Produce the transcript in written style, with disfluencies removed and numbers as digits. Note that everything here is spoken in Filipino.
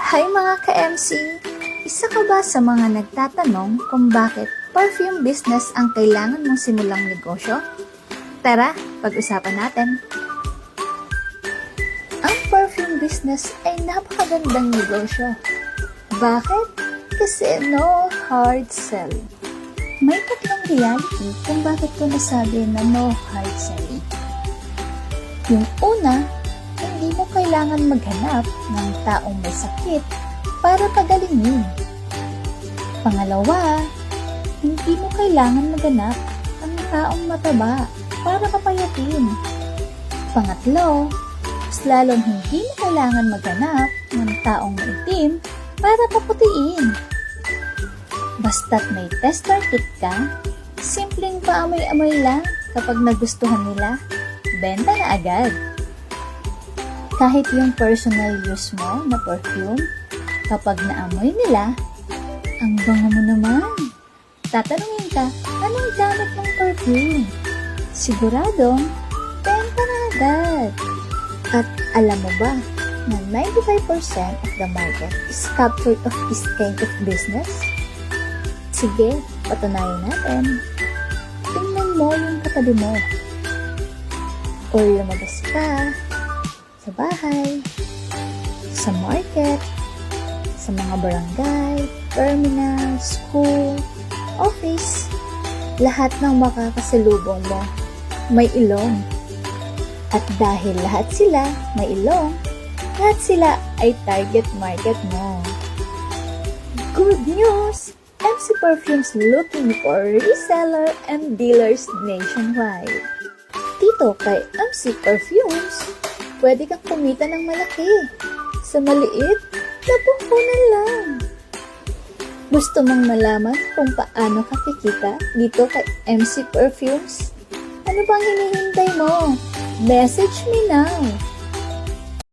Hi mga ka-MC! Isa ka ba sa mga nagtatanong kung bakit perfume business ang kailangan mong simulang negosyo? Tara, pag-usapan natin! Ang perfume business ay napakagandang negosyo. Bakit? Kasi no hard sell. May tatlong reality kung bakit ko nasabi na no hard selling. Yung una, hindi mo kailangan maghanap ng taong may sakit para pagalingin. Pangalawa, hindi mo kailangan maghanap ng taong mataba para kapayatin. Pangatlo, mas lalong hindi mo kailangan maghanap ng taong maitim para paputiin. Basta't may tester kit ka, simpleng paamoy-amoy lang kapag nagustuhan nila, benta na agad. Kahit yung personal use mo na perfume, kapag naamoy nila, ang bango mo naman. Tatanungin ka, anong gamit ng perfume? Siguradong, benta na agad. At alam mo ba, na 95% of the market is captured of this kind of business? Sige, patunayan natin. Tingnan mo yung katabi mo. Or lumabas ka, sa bahay, sa market, sa mga barangay, terminal, school, office, lahat ng makakasalubong mo may ilong. At dahil lahat sila may ilong, lahat sila ay target market mo. Good news! MC Perfumes looking for reseller and dealers nationwide. Dito kay MC Perfumes, pwede kang kumita ng malaki. Sa maliit, napuhunan lang. Gusto mong malaman kung paano ka kikita dito kay MC Perfumes? Ano bang hinihintay mo? Message me now!